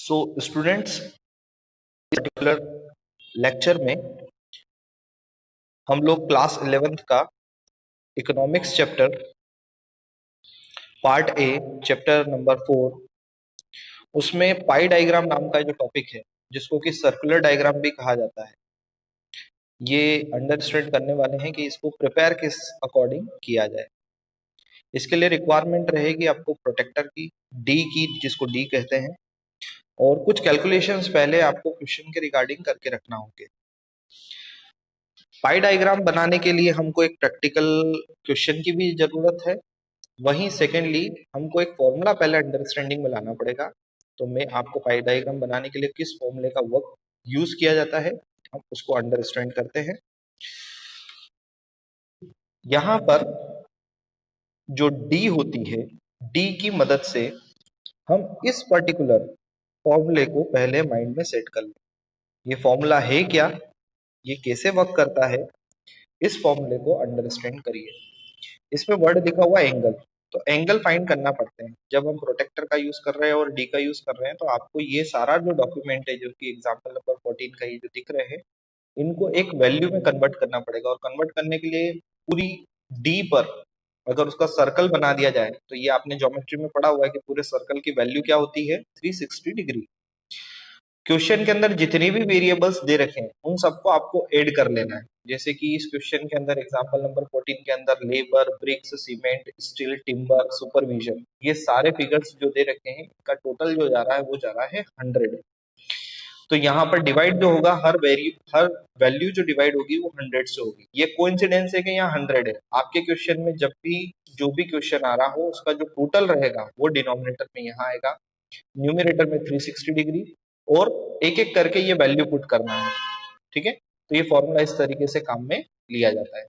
So students, particular lecture में हम लोग क्लास 11th का economics chapter part A chapter number 4 उसमें पाई डायग्राम नाम का जो टॉपिक है, जिसको कि सर्कुलर डायग्राम भी कहा जाता है, ये अंडरस्टैंड करने वाले हैं कि इसको प्रिपेयर किस अकॉर्डिंग किया जाए। इसके लिए रिक्वायरमेंट रहेगी आपको प्रोटेक्टर की, डी की, जिसको डी कहते हैं, और कुछ कैलकुलेशंस पहले आपको क्वेश्चन के रिगार्डिंग करके रखना होंगे। पाई डायग्राम बनाने के लिए हमको एक प्रैक्टिकल क्वेश्चन की भी जरूरत है, वहीं सेकेंडली हमको एक फॉर्मूला पहले अंडरस्टैंडिंग में लाना पड़ेगा। तो मैं आपको पाई डायग्राम बनाने के लिए किस फॉर्मूले का वर्क यूज किया जाता है हम उसको अंडरस्टैंड करते हैं। यहाँ पर जो डी होती है, डी की मदद से हम इस पर्टिकुलर फॉर्मूले को पहले माइंड में सेट कर लें। ये फॉर्मूला है क्या, ये कैसे वर्क करता है, इस फॉर्मूले को अंडरस्टैंड करिए। इसमें वर्ड दिखा हुआ एंगल, तो एंगल फाइंड करना पड़ते हैं। जब हम प्रोटेक्टर का यूज कर रहे हैं और डी का यूज कर रहे हैं, तो आपको ये सारा जो डॉक्यूमेंट है, जो कि एग्जांपल नंबर 14 का ये जो दिख रहे हैं, इनको एक वैल्यू में कन्वर्ट करना पड़ेगा। और कन्वर्ट करने के लिए पूरी डी पर अगर उसका सर्कल बना दिया जाए, तो ये आपने ज्योमेट्री में पढ़ा हुआ है कि पूरे सर्कल की वैल्यू क्या होती है, 360 डिग्री। क्वेश्चन के अंदर जितने भी वेरिएबल्स दे रखे हैं उन सबको आपको ऐड कर लेना है। जैसे कि इस क्वेश्चन के अंदर एग्जांपल नंबर 14 के अंदर labour, bricks, cement, steel, timber, supervision, ये सारे फिगर्स जो दे रखे हैं, इनका टोटल जो जा रहा है वो जा रहा है 100। तो यहाँ पर डिवाइड जो होगा, हर वैल्यू जो डिवाइड होगी वो 100 से होगी। ये कोइंसिडेंस है कि यहाँ 100 है। आपके क्वेश्चन में जब भी जो भी क्वेश्चन आ रहा हो, उसका जो टोटल रहेगा वो डिनोमिनेटर में यहाँ आएगा, न्यूमिनेटर में 360 डिग्री, और एक एक करके ये वैल्यू पुट करना है। ठीक है, तो ये फॉर्मूला इस तरीके से काम में लिया जाता है।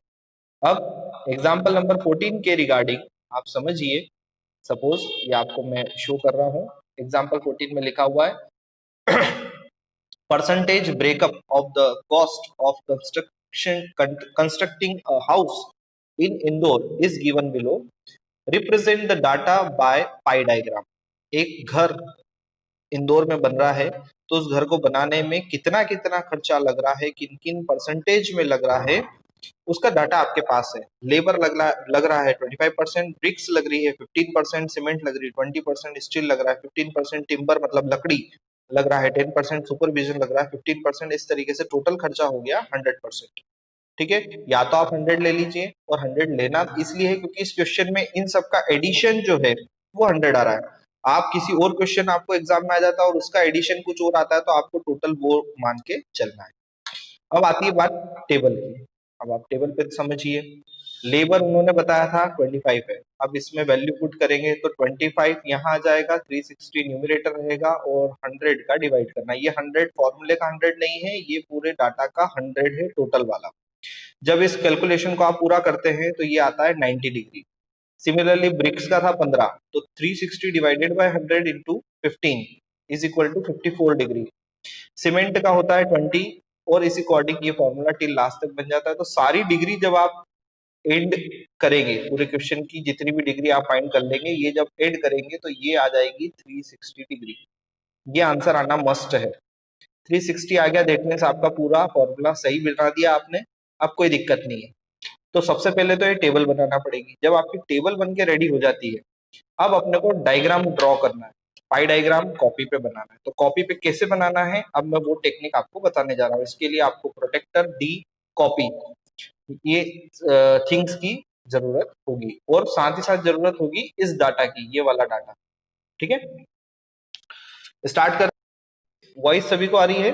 अब एग्जांपल नंबर 14 के रिगार्डिंग आप समझिए। सपोज ये आपको मैं शो कर रहा हूं, एग्जांपल 14 में लिखा हुआ है percentage breakup of the cost of constructing a house in Indore is given below, represent the data by pi diagram. एक घर इंदौर में बन रहा है, तो उस घर को बनाने में कितना कितना खर्चा लग रहा है, किन किन परसेंटेज में लग रहा है, उसका डाटा आपके पास है। लेबर लग रहा है 25%, ब्रिक्स लग रही है 15%, सीमेंट लग रही है 20%, स्टील लग रहा है 15%, टिम्बर मतलब लकड़ी लग रहा है 10%, सुपरविजन लग रहा है 15%। इस तरीके से टोटल खर्चा हो गया 100%। ठीक है, या तो आप 100 ले लीजिए, और 100 लेना इसलिए है क्योंकि इस क्वेश्चन में इन सब का एडिशन जो है वो 100 आ रहा है। आप किसी और क्वेश्चन आपको एग्जाम में आ जाता है और उसका एडिशन कुछ और आता है, तो आपको टोटल वो मान के चलना है। अब आती है बात टेबल की। अब आप टेबल पे समझिए, लेबर उन्होंने बताया था 25 है। अब इसमें वैल्यू पुट करेंगे तो 25 यहाँ आ जाएगा, 360 न्यूमरेटर रहेगा, और 100 का डिवाइड करना। ये 100 फॉर्मूले का 100 नहीं है, ये पूरे डाटा का 100 है टोटल वाला। जब इस कैलकुलेशन को आप पूरा करते हैं तो ये आता है 90 डिग्री। सिमिलरली ब्रिक्स का था 15, तो 360 divided by 100 into 15 is equal to 54 degree. Cement का होता है 20, और इस अकॉर्डिंग ये फॉर्मूला टिल लास्ट तक बन जाता है। तो सारी डिग्री जब आप एंड करेंगे, पूरे क्वेश्चन की जितनी भी डिग्री आप फाइंड कर लेंगे, ये जब एड करेंगे तो ये आ जाएगी 360 डिग्री। ये आंसर आना मस्ट है। 360 आ गया, दैट मींस आपका पूरा फॉर्मूला सही बना दिया आपने, अब कोई दिक्कत नहीं है। तो सबसे पहले तो ये टेबल बनाना पड़ेगी। जब आपकी टेबल बन के रेडी हो जाती है, अब अपने को डायग्राम ड्रॉ करना है। पाई डायग्राम कॉपी पे बनाना है। तो कॉपी पे कैसे बनाना है, अब मैं वो टेक्निक आपको बताने जा रहा हूँ। इसके लिए आपको प्रोटेक्टर, डी, कॉपी, ये थिंग्स की जरूरत होगी, और साथ ही साथ जरूरत होगी इस डाटा की, ये वाला डाटा। ठीक है, स्टार्ट कर। वॉइस सभी को आ रही है?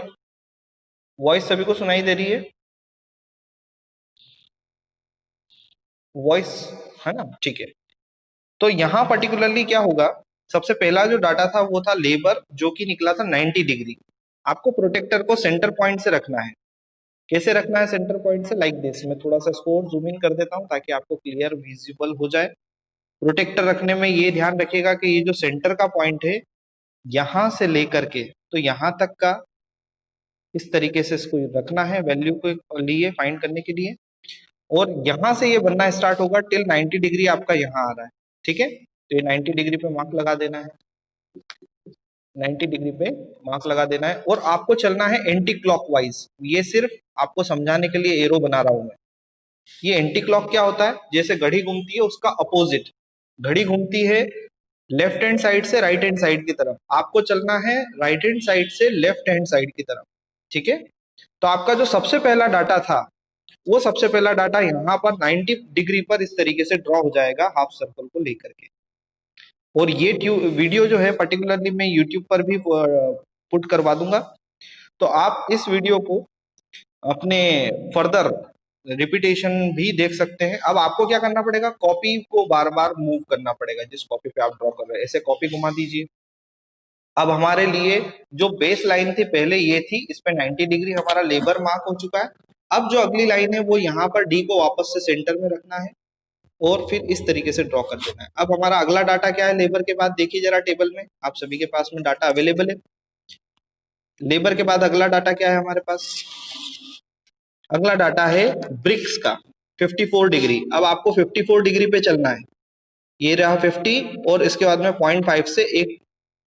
वॉइस सभी को सुनाई दे रही है? वॉइस है ना? ठीक है। तो यहाँ पर्टिकुलरली क्या होगा, सबसे पहला जो डाटा था वो था लेबर, जो कि निकला था 90 डिग्री। आपको प्रोटेक्टर को सेंटर पॉइंट से रखना है। कैसे रखना है सेंटर पॉइंट से? Like this. मैं थोड़ा सा इसको जूम इन कर देता हूँ ताकि आपको क्लियर विजिबल हो जाए। प्रोटेक्टर रखने में ये ध्यान रखिएगा कि ये जो सेंटर का पॉइंट है, यहां से लेकर के तो यहां तक का इस तरीके से इसको रखना है वैल्यू को लिए फाइंड करने के लिए। और यहां से ये बनना स्टार्ट होगा टिल 90 डिग्री आपका यहाँ आ रहा है। ठीक है, तो ये 90 डिग्री पे मार्क लगा देना है। 90 डिग्री पे मार्क लगा देना है और आपको चलना है एंटी क्लॉकवाइज। ये सिर्फ आपको समझाने के लिए एरो बना रहा हूं मैं। ये एंटी क्लॉक क्या होता है? जैसे घड़ी घूमती है उसका अपोजिट, घड़ी घूमती है लेफ्ट हैंड साइड से राइट हैंड साइड की तरफ, आपको चलना है राइट हैंड साइड से लेफ्ट हैंड साइड की तरफ। ठीक है, तो आपका जो सबसे पहला डाटा था वो सबसे पहला डाटा यहाँ पर 90 डिग्री पर इस तरीके से ड्रॉ हो जाएगा हाफ सर्कल को लेकर के। और ये वीडियो जो है पर्टिकुलरली मैं यूट्यूब पर भी पुट करवा दूंगा, तो आप इस वीडियो को अपने फर्दर रिपीटेशन भी देख सकते हैं। अब आपको क्या करना पड़ेगा, कॉपी को बार बार मूव करना पड़ेगा, जिस कॉपी पे आप ड्रॉ कर रहे हैं ऐसे कॉपी घुमा दीजिए। अब हमारे लिए जो बेस लाइन थी पहले ये थी, इस पे 90 डिग्री हमारा लेबर मार्क हो चुका है। अब जो अगली लाइन है वो यहाँ पर डी को वापस से सेंटर में रखना है और फिर इस तरीके से ड्रॉ कर देना है। अब हमारा अगला डाटा क्या है लेबर के बाद, देखिए जरा टेबल में, आप सभी के पास में डाटा अवेलेबल है। लेबर के बाद अगला डाटा क्या है हमारे पास? अगला डाटा है ब्रिक्स का 54 डिग्री। अब आपको 54 डिग्री पे चलना है, ये रहा 50 और इसके बाद में 0.5 से एक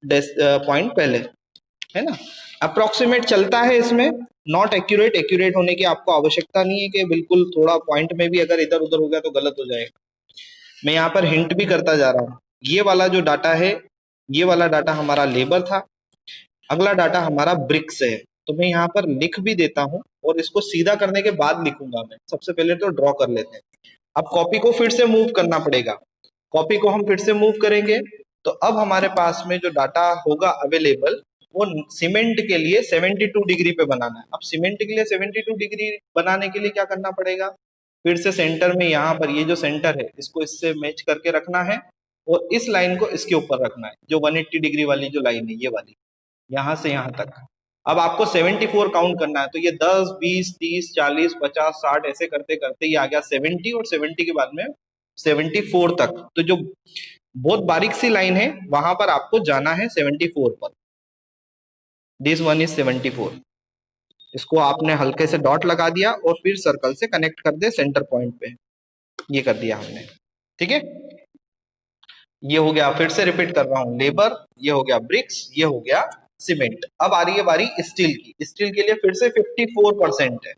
पॉइंट पहले, है ना, अप्रोक्सीमेट चलता है इसमें, नॉट एक्यूरेट। एक्यूरेट होने की आपको आवश्यकता नहीं है कि बिल्कुल थोड़ा पॉइंट में भी अगर इधर उधर हो गया तो गलत हो जाएगा। मैं यहाँ पर हिंट भी करता जा रहा हूँ। ये वाला जो डाटा है, ये वाला डाटा हमारा लेबर था, अगला डाटा हमारा ब्रिक्स है। तो मैं यहाँ पर लिख भी देता हूँ और इसको सीधा करने के बाद लिखूंगा मैं। सबसे पहले तो ड्रॉ कर लेते हैं। अब कॉपी को फिर से मूव करना पड़ेगा, कॉपी को हम फिर से मूव करेंगे तो अब हमारे पास में जो डाटा होगा अवेलेबल वो सीमेंट के लिए 72 डिग्री पे बनाना है। अब सीमेंट के लिए 72 डिग्री बनाने के लिए क्या करना पड़ेगा, फिर से सेंटर में यहाँ पर ये जो सेंटर है इसको इससे मैच करके रखना है और इस लाइन को इसके ऊपर रखना है, जो 180 डिग्री वाली जो लाइन है ये वाली, यहां से यहां तक। अब आपको 74 काउंट करना है, तो ये 10 20 30 40 50 60 ऐसे करते करते ये आ गया 70 और 70 के बाद में 74 तक। तो जो बहुत बारीक सी लाइन है वहां पर आपको जाना है 74 पर। This one is 74। इसको आपने हल्के से डॉट लगा दिया और फिर सर्कल से कनेक्ट कर दे सेंटर पॉइंट पे, ये कर दिया हमने। ठीक है, ये हो गया, फिर से रिपीट कर रहा हूं, लेबर, ये हो गया ब्रिक्स, ये हो गया सीमेंट। अब आ रही है बारी स्टील की। स्टील के लिए फिर से 54% है।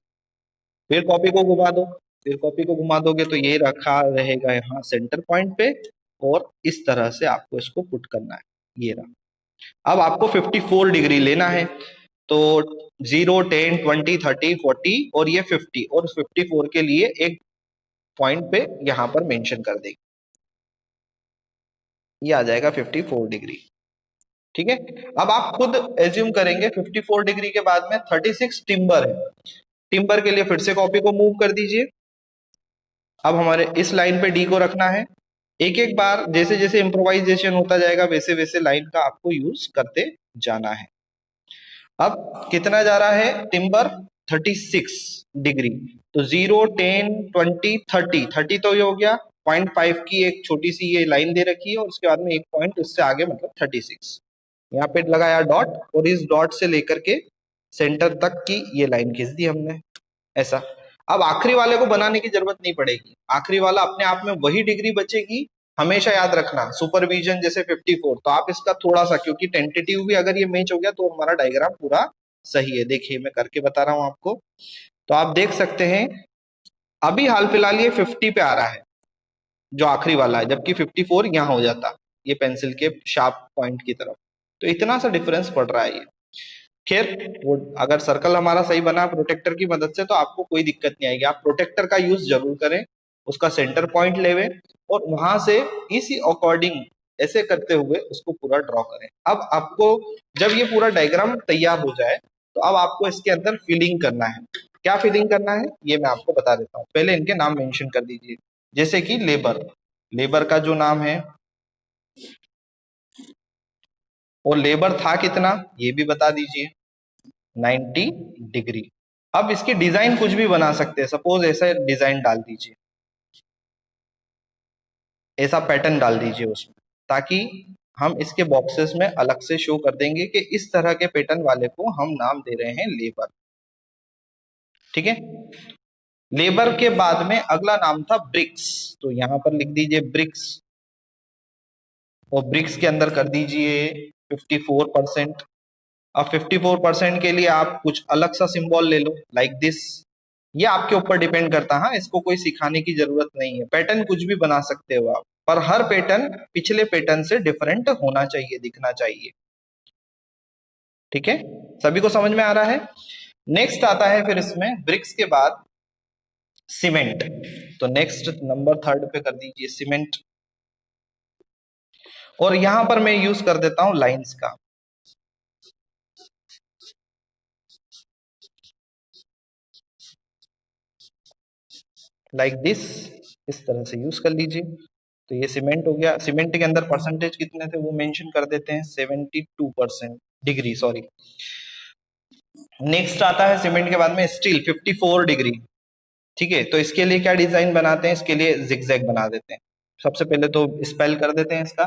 फिर कॉपी को घुमा दो, फिर कॉपी को घुमा दोगे तो ये रखा रहेगा यहाँ सेंटर पॉइंट पे और इस तरह से आपको इसको पुट करना है, ये रहा। अब आपको 54 डिग्री लेना है, तो 0 10 20 30 40 और ये 50 और 54 के लिए एक पॉइंट पे यहाँ पर मेंशन कर देंगे, ये आ जाएगा 54 डिग्री। ठीक है, अब आप खुद एज्यूम करेंगे 54 डिग्री के बाद में 36 टिम्बर है। टिम्बर के लिए फिर से कॉपी को मूव कर दीजिए। अब हमारे इस लाइन पे डी को रखना है। एक एक बार जैसे जैसे इम्प्रोवाइजेशन होता जाएगा वैसे वैसे लाइन का आपको यूज करते जाना है। अब कितना जा रहा है टिम्बर? 36 डिग्री। तो 0 10 20 30, 30 तो ये हो गया, 0.5 की एक छोटी सी ये लाइन दे रखी है और उसके बाद में एक पॉइंट उससे आगे, मतलब 36। यहाँ पे लगाया डॉट और इस डॉट से लेकर के सेंटर तक की ये लाइन खींच दी हमने, ऐसा। अब आखिरी वाले को बनाने की जरूरत नहीं पड़ेगी, आखिरी वाला अपने आप में वही डिग्री बचेगी। हमेशा याद रखना सुपरविजन जैसे 54, तो आप इसका थोड़ा सा, क्योंकि टेंटेटिव भी अगर ये मैच हो गया तो हमारा डायग्राम पूरा सही है। देखिए मैं करके बता रहा हूं आपको, तो आप देख सकते हैं अभी हाल फिलहाल ये 50 पे आ रहा है जो आखिरी वाला है, जबकि 54 यहाँ हो जाता ये पेंसिल के शार्प पॉइंट की तरफ। तो इतना सा डिफरेंस पड़ रहा है ये। खैर, वो अगर सर्कल हमारा सही बना प्रोटेक्टर की मदद से तो आपको कोई दिक्कत नहीं आएगी। आप प्रोटेक्टर का यूज जरूर करें, उसका सेंटर पॉइंट लेवे और वहां से इसी अकॉर्डिंग ऐसे करते हुए उसको पूरा ड्रॉ करें। अब आपको जब ये पूरा डायग्राम तैयार हो जाए तो अब आपको इसके अंदर फिलिंग करना है। क्या फिलिंग करना है ये मैं आपको बता देता हूँ। पहले इनके नाम मेंशन कर दीजिए, जैसे कि लेबर, लेबर का जो नाम है और लेबर था कितना ये भी बता दीजिए, 90 डिग्री। अब इसकी डिजाइन कुछ भी बना सकते हैं, सपोज ऐसा डिजाइन डाल दीजिए, ऐसा पैटर्न डाल दीजिए उसमें, ताकि हम इसके बॉक्सेस में अलग से शो कर देंगे कि इस तरह के पैटर्न वाले को हम नाम दे रहे हैं लेबर। ठीक है, लेबर के बाद में अगला नाम था ब्रिक्स, तो यहां पर लिख दीजिए ब्रिक्स और ब्रिक्स के अंदर कर दीजिए 54%। अब 54% के लिए आप कुछ अलग सा सिंबल ले लो, लाइक दिस। ये आपके ऊपर डिपेंड करता है, इसको कोई सिखाने की जरूरत नहीं है। पैटर्न कुछ भी बना सकते हो आप, पर हर पैटर्न पिछले पैटर्न से डिफरेंट होना चाहिए, दिखना चाहिए। ठीक है, सभी को समझ में आ रहा है। नेक्स्ट आता है फिर इसमें ब्रिक्स के बाद सीमेंट। तो नेक्स्ट नंबर 3 पे कर दीजिए सीमेंट। और यहां पर मैं यूज कर देता हूं लाइंस का, लाइक दिस, इस तरह से यूज कर लीजिए। तो ये सीमेंट हो गया। सीमेंट के अंदर परसेंटेज कितने थे वो मेंशन कर देते हैं, 72% डिग्री, सॉरी। नेक्स्ट आता है सीमेंट के बाद में स्टील, 54 डिग्री। ठीक है, तो इसके लिए क्या डिजाइन बनाते हैं, इसके लिए जिगजैग बना देते हैं। सबसे पहले तो स्पेल कर देते हैं इसका,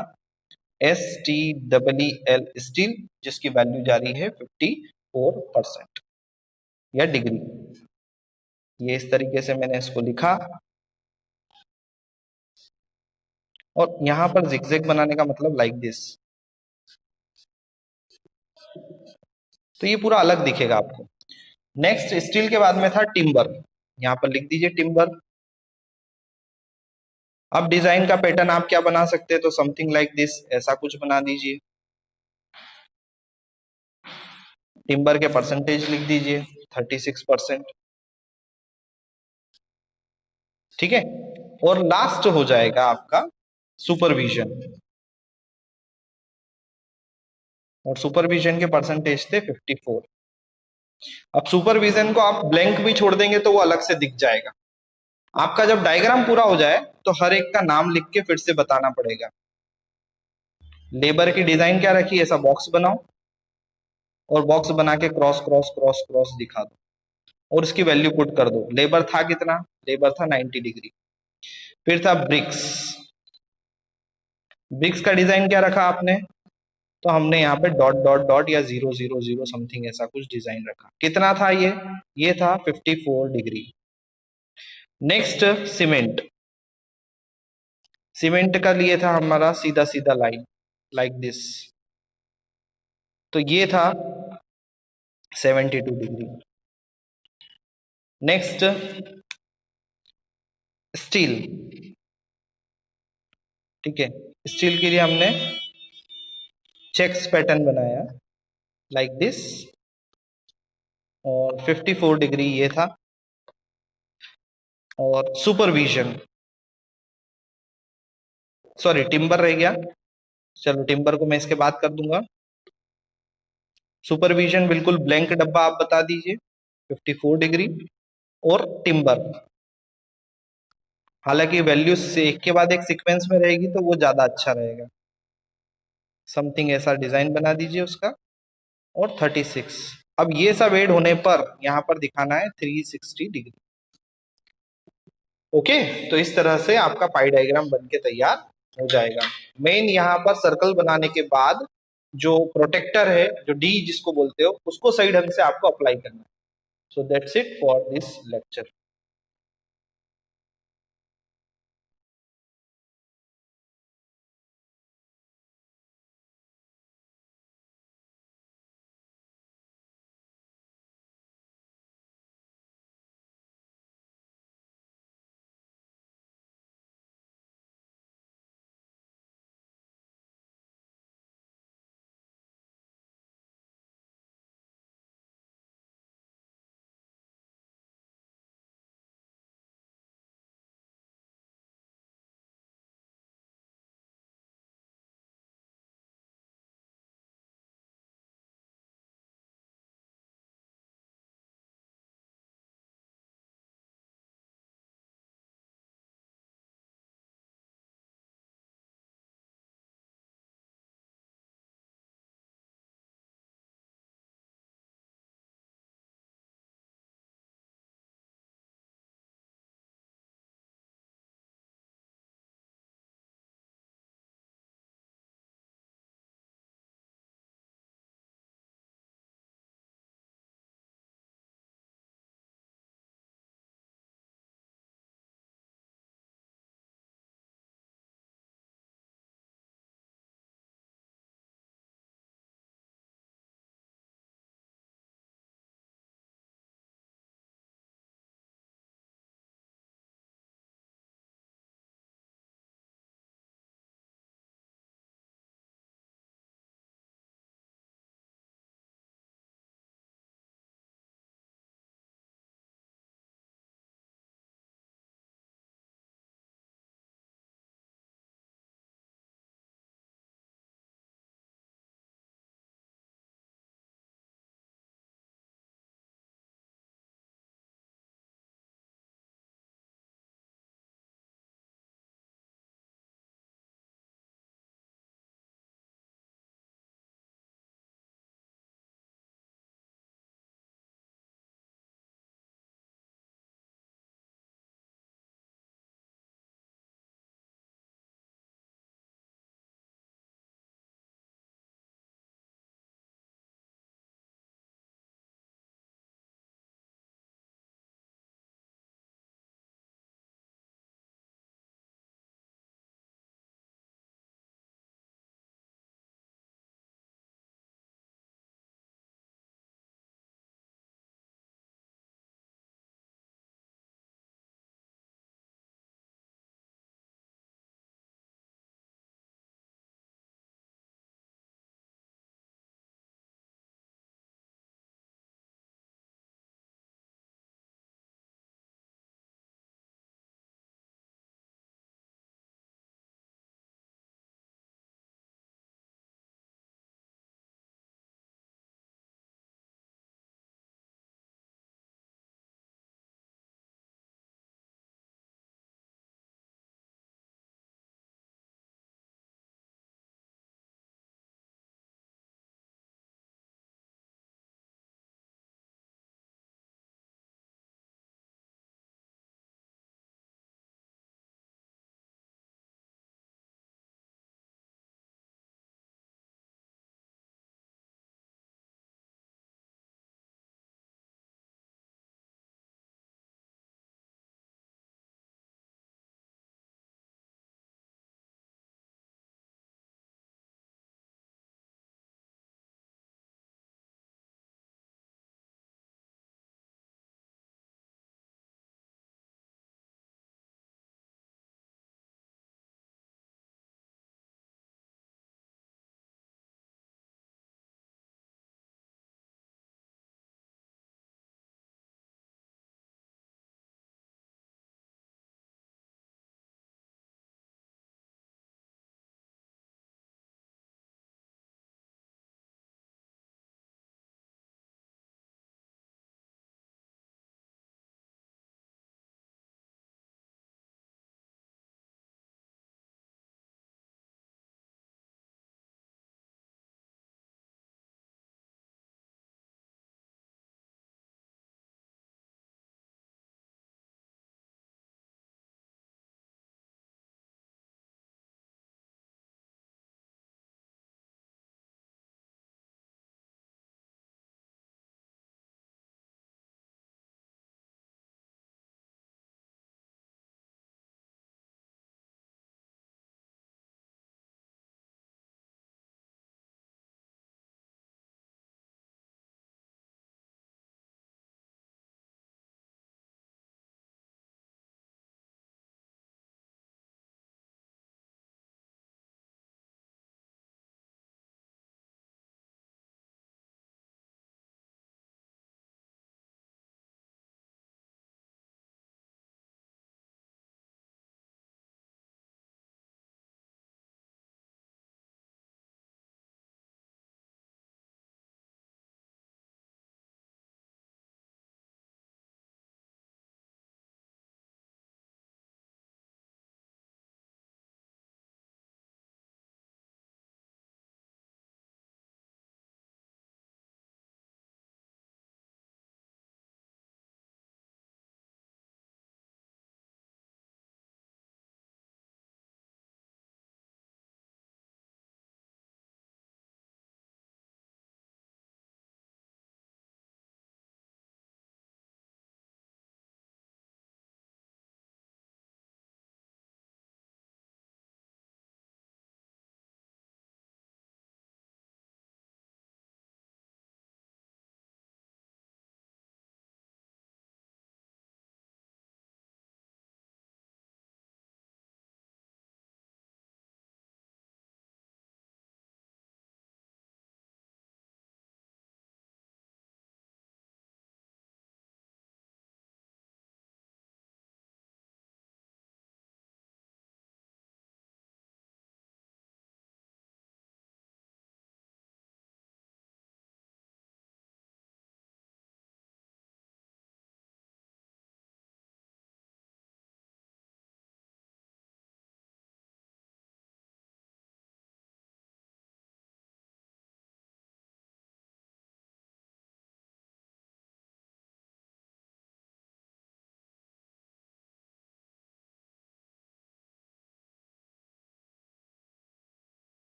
STEEL स्टील, जिसकी वैल्यू जा रही है 54% या डिग्री। ये इस तरीके से मैंने इसको लिखा। और यहां पर जिगजैग बनाने का मतलब लाइक दिस। तो ये पूरा अलग दिखेगा आपको। नेक्स्ट स्टील के बाद में था टिम्बर, यहां पर लिख दीजिए टिम्बर। अब डिजाइन का पैटर्न आप क्या बना सकते हैं, तो समथिंग लाइक दिस, ऐसा कुछ बना दीजिए। टिम्बर के परसेंटेज लिख दीजिए 36%। ठीक है, और लास्ट हो जाएगा आपका सुपरविजन। और सुपरविजन के परसेंटेज थे 54। अब सुपरविजन को आप ब्लैंक भी छोड़ देंगे तो वो अलग से दिख जाएगा। आपका जब डायग्राम पूरा हो जाए तो हर एक का नाम लिख के फिर से बताना पड़ेगा। लेबर की डिजाइन क्या रखी, ऐसा बॉक्स बनाओ और बॉक्स बना के क्रॉस क्रॉस क्रॉस क्रॉस दिखा दो और उसकी वैल्यू पुट कर दो। लेबर था कितना, लेबर था 90 डिग्री। फिर था ब्रिक्स। ब्रिक्स का डिजाइन क्या रखा आपने, तो हमने यहाँ पे डॉट डॉट डॉट या 000 समथिंग ऐसा कुछ डिजाइन रखा। कितना था ये था 54 डिग्री। Next cement. सीमेंट का लिए था हमारा सीधा सीधा लाइन, लाइक दिस। तो ये था 72 डिग्री। Next steel. ठीक है, स्टील के लिए हमने चेक्स पैटर्न बनाया, लाइक दिस। और 54 डिग्री ये था। और सुपरविजन, सॉरी टिम्बर रह गया, चलो टिम्बर को मैं इसके बाद कर दूंगा। सुपरविजन बिल्कुल ब्लैंक डब्बा आप बता दीजिए 54 डिग्री। और टिम्बर, हालांकि वैल्यू से एक के बाद एक सीक्वेंस में रहेगी तो वो ज्यादा अच्छा रहेगा। समथिंग ऐसा डिजाइन बना दीजिए उसका। और 36। अब ये सब ऐड होने पर यहाँ पर दिखाना है 360 डिग्री। ओके, तो इस तरह से आपका पाई डायग्राम बन के तैयार हो जाएगा। मेन यहाँ पर सर्कल बनाने के बाद जो प्रोटेक्टर है, जो डी जिसको बोलते हो, उसको सही ढंग से आपको अप्लाई करना है। So that's it for this lecture.